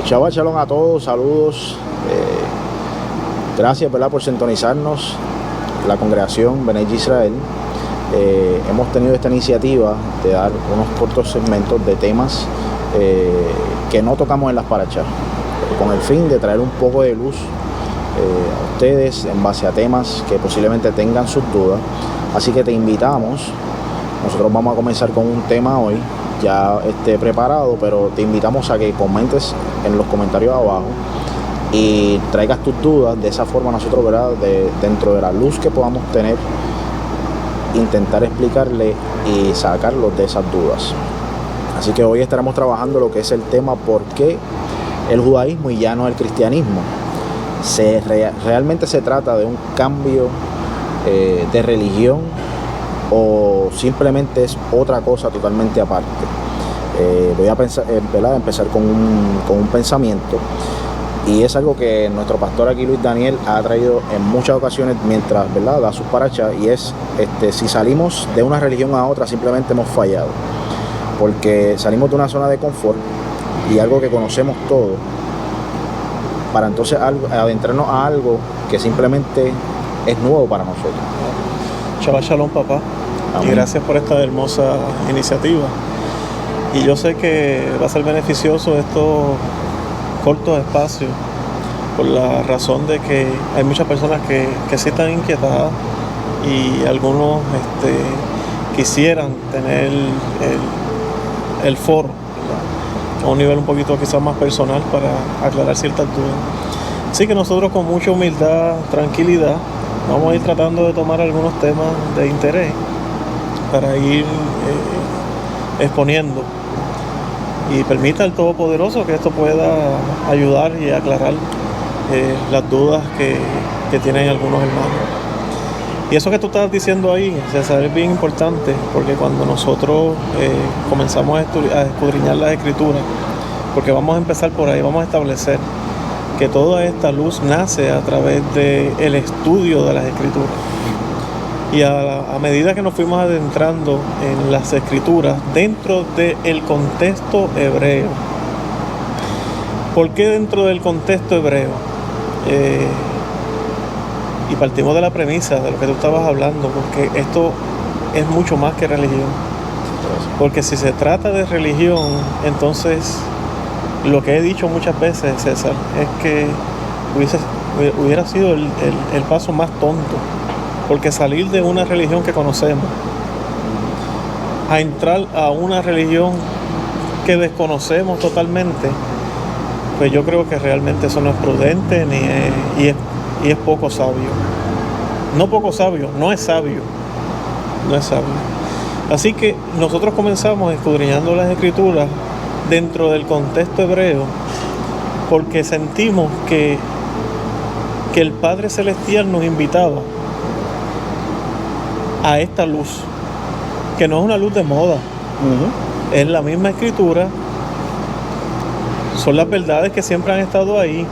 Shabbat Shalom a todos, saludos. Gracias, ¿verdad?, por sintonizarnos. La congregación Bnei Israel. Hemos tenido esta iniciativa de dar unos cortos segmentos de temas que no tocamos en las parachas, con el fin de traer un poco de luz a ustedes en base a temas que posiblemente tengan sus dudas. Así que te invitamos. Nosotros vamos a comenzar con un tema hoy ya preparado, pero te invitamos a que comentes en los comentarios abajo y traigas tus dudas. De esa forma nosotros, ¿verdad?, dentro de la luz que podamos tener, intentar explicarle y sacarlos de esas dudas. Así que hoy estaremos trabajando lo que es el tema ¿por qué el judaísmo y ya no el cristianismo? ¿Realmente se trata de un cambio de religión o simplemente es otra cosa totalmente aparte? Voy a empezar con un pensamiento, y es algo que nuestro pastor aquí, Luis Daniel, ha traído en muchas ocasiones mientras, ¿verdad?, da sus parachas, y es si salimos de una religión a otra simplemente hemos fallado, porque salimos de una zona de confort y algo que conocemos todo para entonces adentrarnos a algo que simplemente es nuevo para nosotros. Shabbat Shalom, papá. Amén. Y gracias por esta hermosa iniciativa. Y yo sé que va a ser beneficioso estos cortos espacios, por la razón de que hay muchas personas que sí están inquietadas, y algunos quisieran tener el foro, ¿verdad?, a un nivel un poquito quizás más personal, para aclarar ciertas dudas. Así que nosotros, con mucha humildad, tranquilidad, vamos a ir tratando de tomar algunos temas de interés para ir exponiendo, y permita al Todopoderoso que esto pueda ayudar y aclarar las dudas que tienen algunos hermanos. Y eso que tú estás diciendo ahí, César, es bien importante, porque cuando nosotros comenzamos a escudriñar las Escrituras, porque vamos a empezar por ahí, vamos a establecer que toda esta luz nace a través del estudio de las Escrituras. Y a medida que nos fuimos adentrando en las Escrituras dentro del contexto hebreo. ¿Por qué dentro del contexto hebreo? Y partimos de la premisa de lo que tú estabas hablando, porque esto es mucho más que religión. Porque si se trata de religión, entonces lo que he dicho muchas veces, César, es que hubiera sido el paso más tonto. Porque salir de una religión que conocemos a entrar a una religión que desconocemos totalmente, pues yo creo que realmente eso no es prudente y es poco sabio. No poco sabio, no es sabio. No es sabio. Así que nosotros comenzamos escudriñando las Escrituras dentro del contexto hebreo, porque sentimos que el Padre Celestial nos invitaba a esta luz, que no es una luz de moda. Es la misma Escritura, son las verdades que siempre han estado ahí,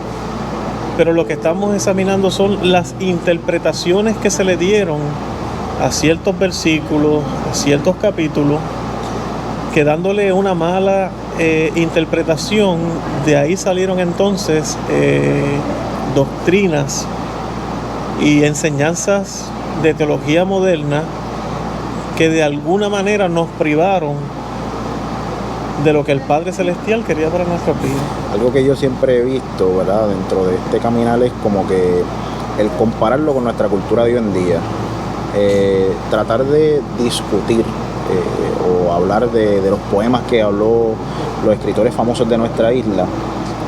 pero lo que estamos examinando son las interpretaciones que se le dieron a ciertos versículos, a ciertos capítulos, que dándole una mala interpretación, de ahí salieron entonces doctrinas y enseñanzas de teología moderna que de alguna manera nos privaron de lo que el Padre Celestial quería para nuestra vida. Algo que yo siempre he visto, ¿verdad?, dentro de este caminar, es como que el compararlo con nuestra cultura de hoy en día, tratar de discutir o hablar de los poemas que habló los escritores famosos de nuestra isla,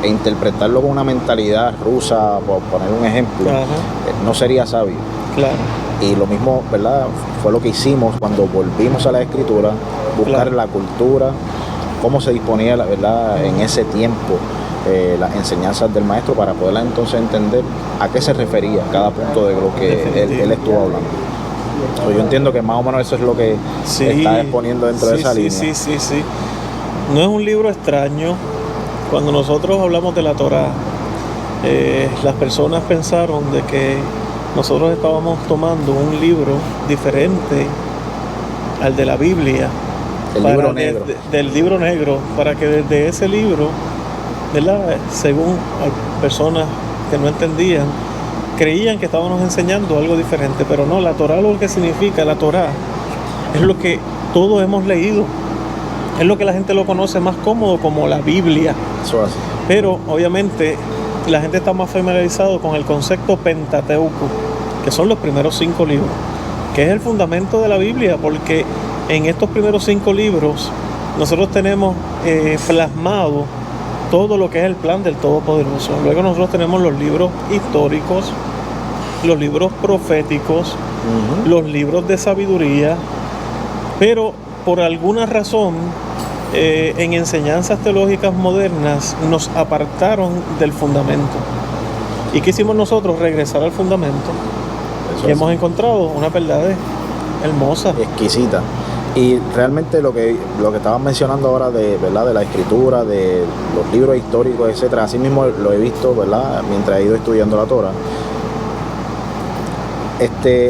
e interpretarlo con una mentalidad rusa, por poner un ejemplo, no sería sabio. Claro. Y lo mismo, ¿verdad?, fue lo que hicimos cuando volvimos a la Escritura, buscar la cultura, cómo se disponía, ¿verdad?, en ese tiempo las enseñanzas del maestro, para poder entonces entender a qué se refería cada punto de lo que él estuvo hablando. Yo entiendo que más o menos eso es lo que está exponiendo dentro de esa línea. Sí. No es un libro extraño. Cuando nosotros hablamos de la Torá, las personas pensaron de que nosotros estábamos tomando un libro diferente al de la Biblia, el libro negro. Del libro negro, para que desde ese libro ¿verdad? Según personas que no entendían, creían que estábamos enseñando algo diferente, pero no, la Torá lo que significa, la Torá es lo que todos hemos leído, es lo que la gente lo conoce más cómodo como la Biblia. Eso es así. Pero obviamente la gente está más familiarizado con el concepto Pentateuco, que son los primeros 5 libros, que es el fundamento de la Biblia, porque en estos primeros 5 libros nosotros tenemos plasmado todo lo que es el plan del Todopoderoso. Luego nosotros tenemos los libros históricos, los libros proféticos, los libros de sabiduría, pero por alguna razón en enseñanzas teológicas modernas nos apartaron del fundamento. ¿Y qué hicimos nosotros? Regresar al fundamento. Y hemos encontrado una verdad hermosa, exquisita. Y realmente lo que estabas mencionando ahora de, ¿verdad?, de la escritura, de los libros históricos, etcétera, así mismo lo he visto, ¿verdad?, mientras he ido estudiando la Torah.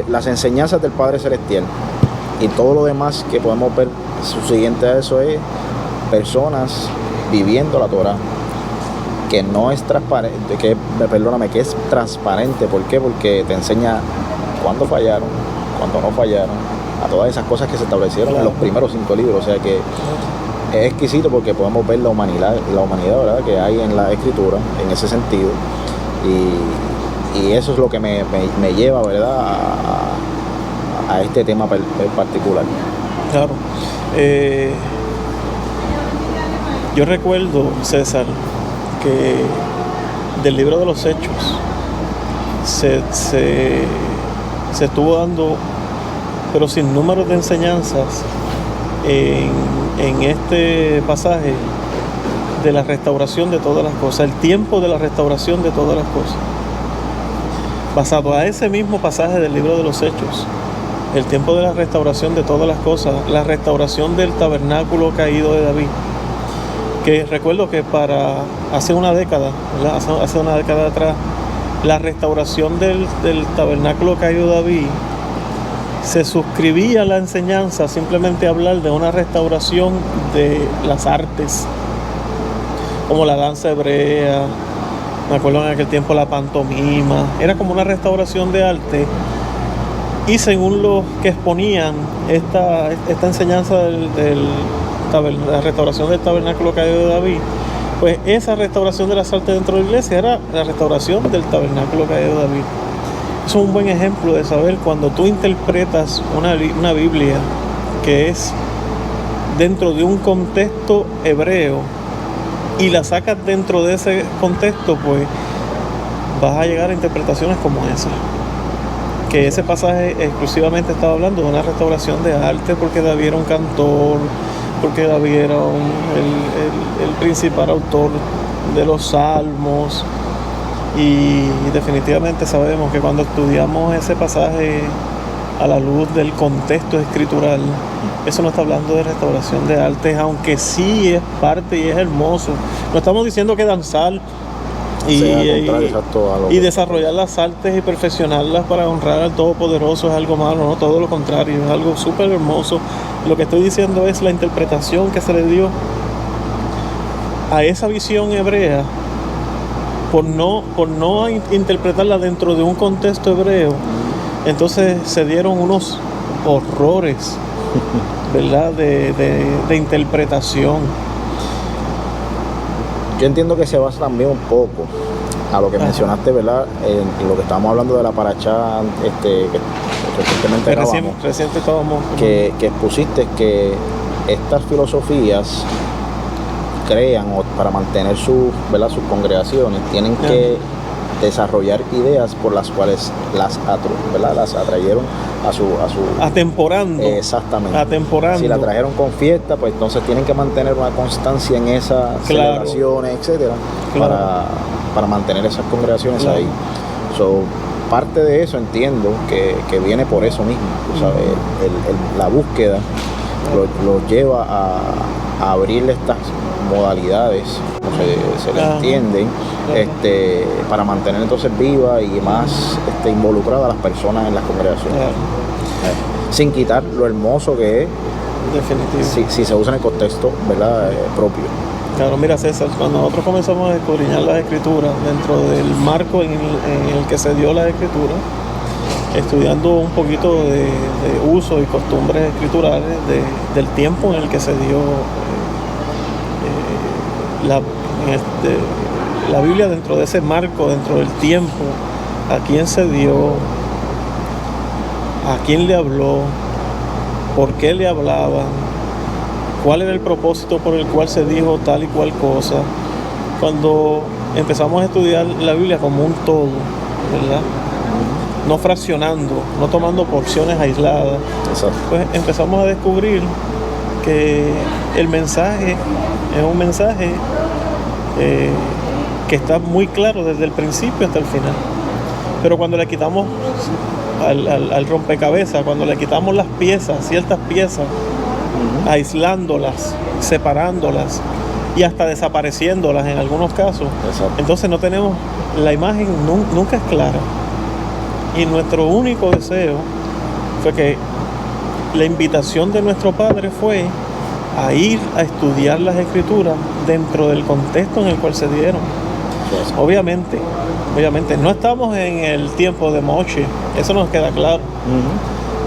Las enseñanzas del Padre Celestial y todo lo demás que podemos ver subsiguiente a eso es personas viviendo la Torah, que no es transparente, que es transparente. ¿Por qué? Porque te enseña cuándo fallaron, cuándo no fallaron, a todas esas cosas que se establecieron en los primeros 5 libros. O sea que es exquisito porque podemos ver la humanidad, ¿verdad?, que hay en la escritura en ese sentido, y eso es lo que me lleva, ¿verdad?, a este tema en particular. Claro. Yo recuerdo, César, que del libro de los Hechos se estuvo dando, pero sin número de enseñanzas en este pasaje de la restauración de todas las cosas, el tiempo de la restauración de todas las cosas. Basado a ese mismo pasaje del libro de los Hechos, el tiempo de la restauración de todas las cosas, la restauración del tabernáculo caído de David, que recuerdo que para hace una década, ¿verdad?, hace una década atrás, la restauración del tabernáculo caído de David, se suscribía a la enseñanza simplemente hablar de una restauración de las artes, como la danza hebrea, me acuerdo en aquel tiempo la pantomima, era como una restauración de arte. Y según los que exponían esta enseñanza la restauración del tabernáculo caído de David, pues esa restauración de las artes dentro de la iglesia era la restauración del tabernáculo caído de David. Es un buen ejemplo de saber cuando tú interpretas una Biblia que es dentro de un contexto hebreo y la sacas dentro de ese contexto, pues vas a llegar a interpretaciones como esa. Que ese pasaje exclusivamente estaba hablando de una restauración de arte, porque David era un cantor, porque David era el principal autor de los salmos. Y definitivamente sabemos que cuando estudiamos ese pasaje a la luz del contexto escritural, eso no está hablando de restauración de artes, aunque sí es parte y es hermoso. No estamos diciendo que danzar y desarrollar las artes y perfeccionarlas para honrar al Todopoderoso es algo malo, no, todo lo contrario, es algo súper hermoso. Lo que estoy diciendo es la interpretación que se le dio a esa visión hebrea, por no interpretarla dentro de un contexto hebreo. Entonces se dieron unos horrores, ¿verdad?, de interpretación. Yo entiendo que se basa también un poco a lo que mencionaste, ¿verdad?, en lo que estábamos hablando de la parachá que recientemente acabamos, que expusiste que estas filosofías crean, o para mantener sus congregaciones, tienen que desarrollar ideas por las cuales las atrayeron a su atemporando. Exactamente. Atemporando. Si la trajeron con fiesta, pues entonces tienen que mantener una constancia en esas celebraciones, etcétera, para mantener esas congregaciones ahí. Parte de eso entiendo que viene por eso mismo, ¿sabes? La búsqueda lo lleva a abrirle estas modalidades, como se le entienden, para mantener entonces viva y más involucrada a las personas en las congregaciones, sin quitar lo hermoso que es, definitivo, si se usa en el contexto, ¿verdad?, propio. Claro, mira César, cuando nosotros comenzamos a escudriñar las escrituras dentro del marco en el que se dio la escritura, estudiando un poquito de uso y costumbres escriturales del tiempo en el que se dio la Biblia, dentro de ese marco, dentro del tiempo, a quién se dio, a quién le habló, por qué le hablaban, cuál era el propósito por el cual se dijo tal y cual cosa. Cuando empezamos a estudiar la Biblia como un todo, ¿verdad? No fraccionando, no tomando porciones aisladas. Exacto. Pues empezamos a descubrir que el mensaje es un mensaje que está muy claro desde el principio hasta el final. Pero cuando le quitamos al rompecabezas, cuando le quitamos las piezas, ciertas piezas, aislándolas, separándolas y hasta desapareciéndolas en algunos casos, Exacto. entonces no tenemos, la imagen nunca es clara. Y nuestro único deseo fue que la invitación de nuestro Padre fue a ir a estudiar las Escrituras dentro del contexto en el cual se dieron. Obviamente, no estamos en el tiempo de Moshe, eso nos queda claro,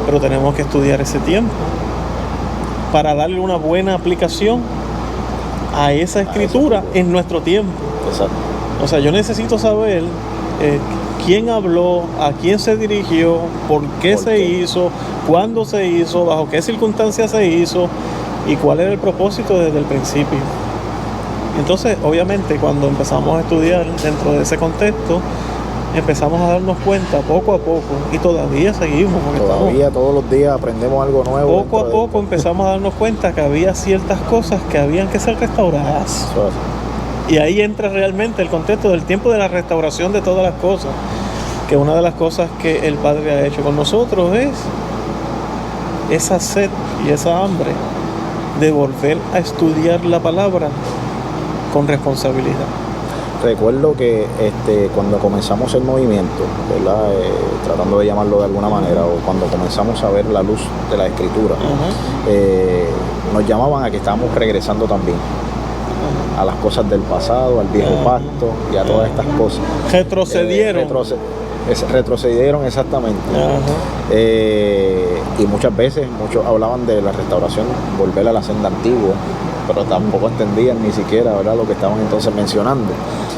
pero tenemos que estudiar ese tiempo para darle una buena aplicación a esa escritura en nuestro tiempo. Exacto. O sea, yo necesito saber quién habló, a quién se dirigió, por qué se hizo, cuándo se hizo, bajo qué circunstancias se hizo y cuál era el propósito desde el principio. Entonces, obviamente, cuando empezamos a estudiar dentro de ese contexto, empezamos a darnos cuenta poco a poco, y todavía seguimos. Todavía todos los días aprendemos algo nuevo. Poco a poco empezamos a darnos cuenta que había ciertas cosas que habían que ser restauradas. Y ahí entra realmente el contexto del tiempo de la restauración de todas las cosas. Que una de las cosas que el Padre ha hecho con nosotros es esa sed y esa hambre de volver a estudiar la palabra con responsabilidad. Recuerdo que cuando comenzamos el movimiento, ¿verdad? Tratando de llamarlo de alguna manera, o cuando comenzamos a ver la luz de la escritura, nos llamaban a que estábamos regresando también a las cosas del pasado, al viejo pacto y a todas estas cosas. Retrocedieron. Retrocedieron exactamente. Y muchas veces muchos hablaban de la restauración, volver a la senda antigua, pero tampoco entendían ni siquiera, ¿verdad?, lo que estaban entonces mencionando.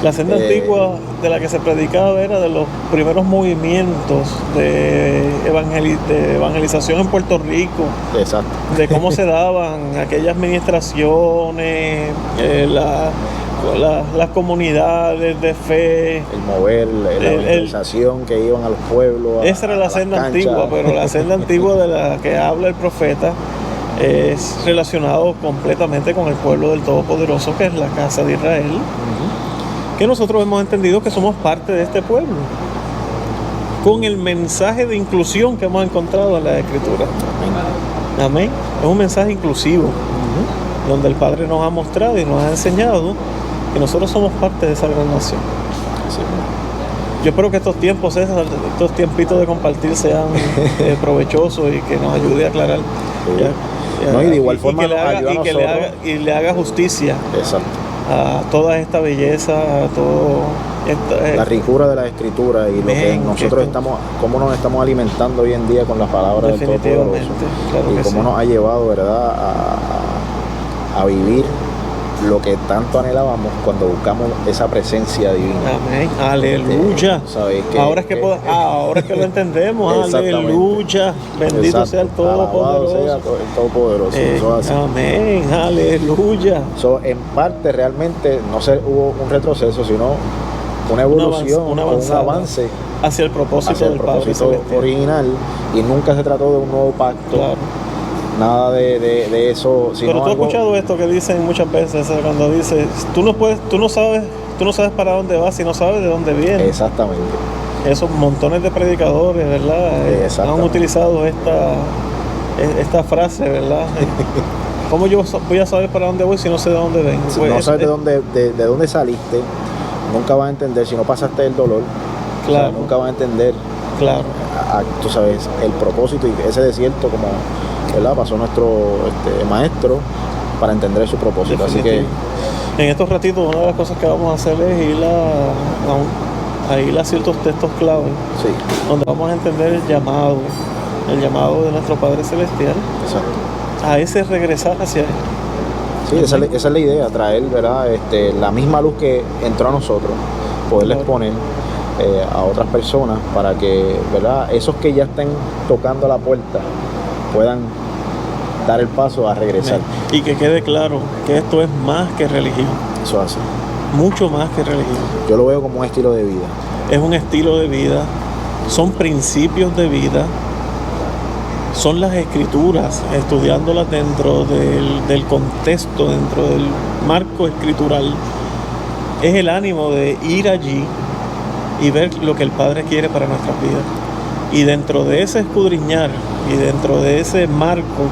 La senda antigua de la que se predicaba era de los primeros movimientos de evangelización en Puerto Rico. Exacto. De cómo se daban aquellas ministraciones, las comunidades de fe, el mover, la evangelización que iban a los pueblos. Esa era la senda antigua, pero la senda antigua de la que habla el profeta es relacionado completamente con el pueblo del Todopoderoso, que es la casa de Israel, que nosotros hemos entendido que somos parte de este pueblo, con el mensaje de inclusión que hemos encontrado en la Escritura. Amén. Es un mensaje inclusivo, donde el Padre nos ha mostrado y nos ha enseñado que nosotros somos parte de esa gran nación. Sí. Yo espero que estos tiempos, estos tiempitos de compartir sean provechosos y que nos ayude a aclarar. No, y de igual forma le haga justicia. Exacto. A toda esta belleza, a todo la ricura de la escritura y lo que nosotros cómo nos estamos alimentando hoy en día con las palabras del Todopoderoso, claro, y cómo nos ha llevado, ¿verdad?, a vivir lo que tanto anhelábamos cuando buscamos esa presencia divina. Amén. Aleluya. Ahora es que lo entendemos. Aleluya. Bendito sea el Todopoderoso. Amén. Aleluya. En parte realmente no hubo un retroceso, sino una evolución, un avance hacia el propósito del Padre original, y nunca se trató de un nuevo pacto. Claro. Nada de eso. Pero tú has escuchado esto que dicen muchas veces, cuando dices, tú no sabes para dónde vas si no sabes de dónde vienes. Exactamente. Esos montones de predicadores, ¿verdad? Han utilizado esta frase, ¿verdad? ¿Cómo yo voy a saber para dónde voy si no sé de dónde vengo? Si no sabes de dónde saliste, nunca vas a entender. Si no pasaste el dolor, claro, nunca vas a entender. Claro. Tú sabes el propósito y ese desierto, como, ¿verdad?, pasó nuestro maestro, para entender su propósito. Así que En estos ratitos una de las cosas que vamos a hacer es ir a ir a ciertos textos clave, Sí, donde vamos a entender el llamado de nuestro Padre Celestial, exacto. a ese regresar hacia Él. Sí, esa es la idea, traer, ¿verdad? La misma luz que entró a nosotros, poderla Claro. exponer a otras personas para que, ¿verdad? Esos que ya estén tocando la puerta puedan dar el paso a regresar. Y que quede claro que esto es más que religión, Eso hace. mucho más que religión. Yo lo veo como un estilo de vida. Es un estilo de vida, son principios de vida, son las escrituras, estudiándolas dentro del contexto, dentro del marco escritural. Es el ánimo de ir allí y ver lo que el Padre quiere para nuestras vidas. Y dentro de ese escudriñar y dentro de ese marco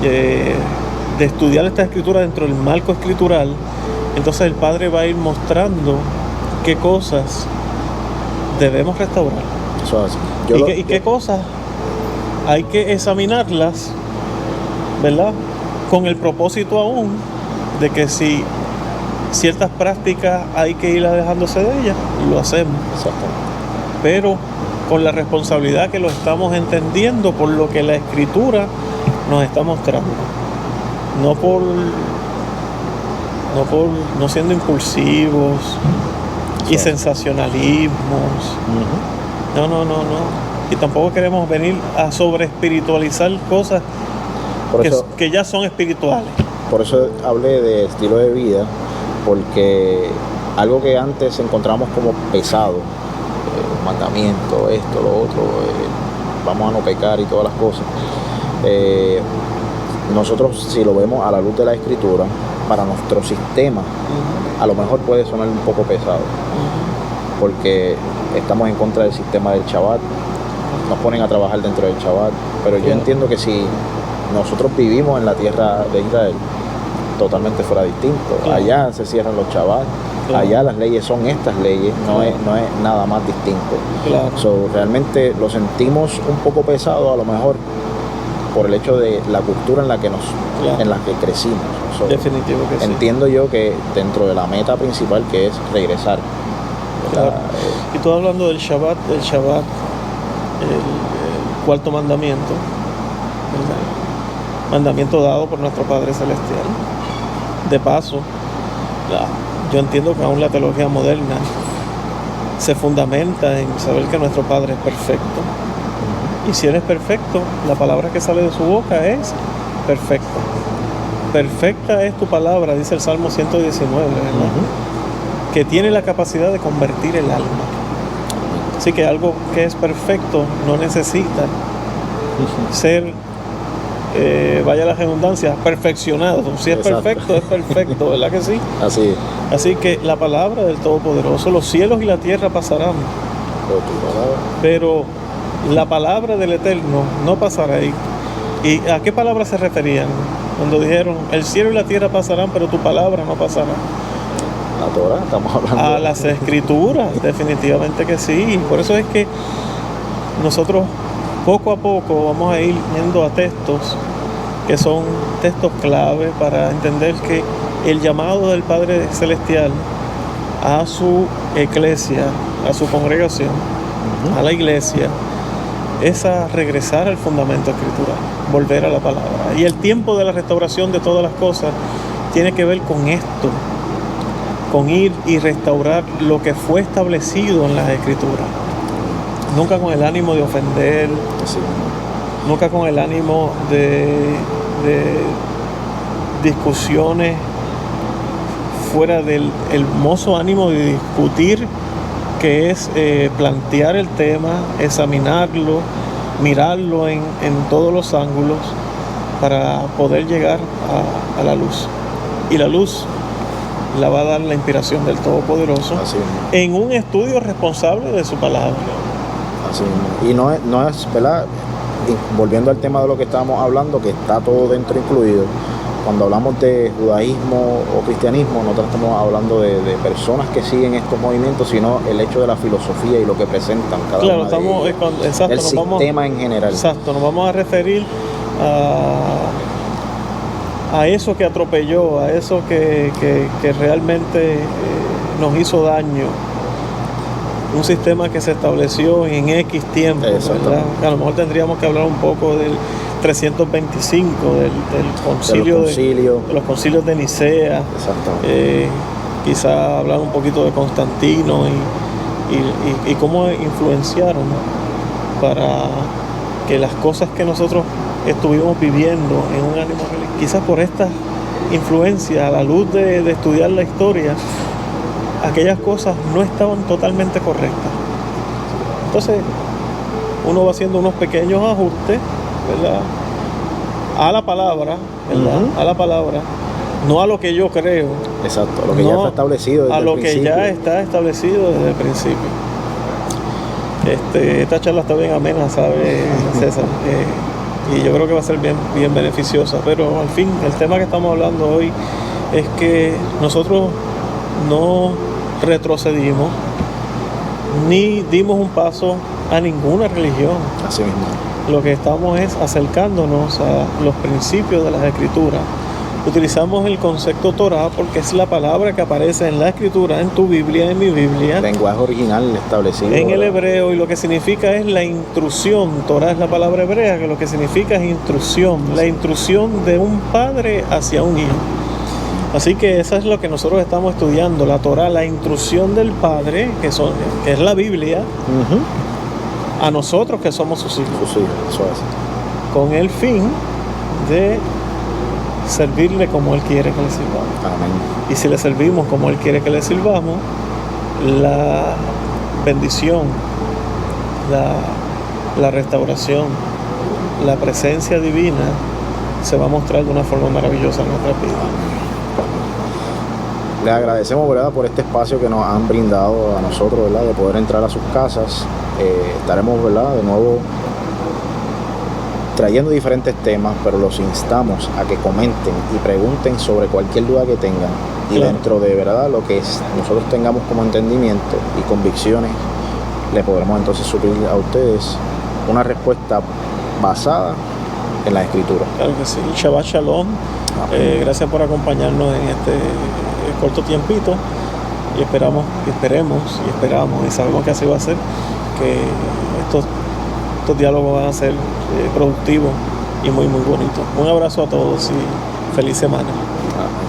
de estudiar esta escritura dentro del marco escritural, entonces el Padre va a ir mostrando qué cosas debemos restaurar Eso hace. y qué cosas hay que examinarlas, ¿verdad? Con el propósito aún de que si ciertas prácticas hay que ir alejándose de ellas, lo hacemos, Exacto. pero con la responsabilidad que lo estamos entendiendo por lo que la Escritura nos está mostrando, no siendo impulsivos y Sí. sensacionalismos. Ujú. No. Y tampoco queremos venir a sobre espiritualizar cosas Por eso, que ya son espirituales. por eso hablé de estilo de vida, porque algo que antes encontramos como pesado, mandamiento, esto, lo otro, vamos a no pecar y todas las cosas, nosotros si lo vemos a la luz de la escritura, para nuestro sistema a lo mejor puede sonar un poco pesado, porque estamos en contra del sistema del Shabbat, nos ponen a trabajar dentro del Shabbat, pero yo Claro. entiendo que si nosotros vivimos en la tierra de Israel, totalmente fuera distinto. Claro. Allá se cierran los Shabbat, Claro. allá las leyes son estas leyes, no es nada más distinto. Claro. So, realmente lo sentimos un poco pesado a lo mejor por el hecho de la cultura en la que Claro. en la que crecimos. So, Definitivo que sí. entiendo yo que dentro de la meta principal, que es regresar, ¿verdad? Claro. Y tú hablando del Shabbat, el cuarto mandamiento, ¿verdad? Mandamiento dado por nuestro Padre Celestial. De paso, yo entiendo que aún la teología moderna se fundamenta en saber que nuestro Padre es perfecto. Y si Él es perfecto, la palabra que sale de su boca es perfecta. Perfecta es tu palabra, dice el Salmo 119, ¿verdad? Ujú. Que tiene la capacidad de convertir el alma. Así que algo que es perfecto no necesita ser, vaya la redundancia, perfeccionado. Si es Exacto. perfecto, es perfecto, ¿verdad que sí? Así es. Así que la palabra del Todopoderoso, los cielos y la tierra pasarán, Pero tu palabra, pero la palabra del Eterno no pasará. ¿Y a qué palabra se referían? Cuando dijeron, el cielo y la tierra pasarán, pero tu palabra no pasará. la Torah, estamos hablando. A las escrituras, definitivamente que sí. Por eso es que nosotros poco a poco vamos a ir yendo a textos que son textos clave para entender que el llamado del Padre Celestial a su iglesia, a su congregación, Ujú. a la iglesia, es a regresar al fundamento escritural, volver a la palabra. Y el tiempo de la restauración de todas las cosas tiene que ver con esto, con ir y restaurar lo que fue establecido en las escrituras. Nunca con el ánimo de ofender, Así mismo. nunca con el ánimo de discusiones fuera del hermoso ánimo de discutir, que es plantear el tema, examinarlo, mirarlo en todos los ángulos para poder llegar a la luz. Y la luz la va a dar la inspiración del Todopoderoso Así mismo. en un estudio responsable de su palabra. Así mismo. Y no es, ¿verdad? Y volviendo al tema de lo que estábamos hablando, que está todo dentro incluido. Cuando hablamos de judaísmo o cristianismo, no estamos hablando de personas que siguen estos movimientos, sino el hecho de la filosofía y lo que presentan cada Claro, una de estamos, ellas. exacto, El sistema en general. Exacto, nos vamos a referir a eso que atropelló, a eso que realmente nos hizo daño. Un sistema que se estableció en X tiempo, ¿verdad? A lo mejor tendríamos que hablar un poco del 325, del concilio, de los concilios de Nicea. Quizá hablar un poquito de Constantino y cómo influenciaron para que las cosas que nosotros estuvimos viviendo en un ánimo religioso, quizás por esta influencia, a la luz de estudiar la historia, aquellas cosas no estaban totalmente correctas. Entonces uno va haciendo unos pequeños ajustes, ¿verdad?, a la palabra, ¿verdad? A la palabra, no a lo que yo creo. Exacto, a lo que ya está establecido desde a el lo principio. que ya está establecido desde el principio. Esta charla está bien amena, ¿sabe, César? Y yo creo que va a ser bien beneficiosa, pero al fin el tema que estamos hablando hoy es que nosotros no retrocedimos ni dimos un paso a ninguna religión. Así mismo. Lo que estamos es acercándonos a los principios de las escrituras. Utilizamos el concepto Torah porque es la palabra que aparece en la escritura, en tu Biblia, en mi Biblia. Lenguaje original establecido. En el hebreo, y lo que significa es la intrusión. Torah es la palabra hebrea, que lo que significa es intrusión. La intrusión de un padre hacia un hijo. Así que eso es lo que nosotros estamos estudiando, la Torah, la intrusión del Padre, que es la Biblia, a nosotros que somos sus hijos. Sus hijos, eso es. Con el fin de servirle como Él quiere que le sirvamos. Amén. Y si le servimos como Él quiere que le sirvamos, la bendición, la restauración, la presencia divina se va a mostrar de una forma maravillosa en nuestra vida. Les agradecemos, ¿verdad?, por este espacio que nos han brindado a nosotros, ¿verdad?, de poder entrar a sus casas. Estaremos, ¿verdad?, de nuevo trayendo diferentes temas, pero los instamos a que comenten y pregunten sobre cualquier duda que tengan. Y claro, dentro de, ¿verdad?, lo que nosotros tengamos como entendimiento y convicciones, le podremos entonces suplir a ustedes una respuesta basada en la escritura. Claro que sí. Shabbat Shalom. Gracias por acompañarnos en este corto tiempito y esperemos y sabemos que así va a ser, que estos diálogos van a ser productivos y muy bonitos. Un abrazo a todos y feliz semana. Amén.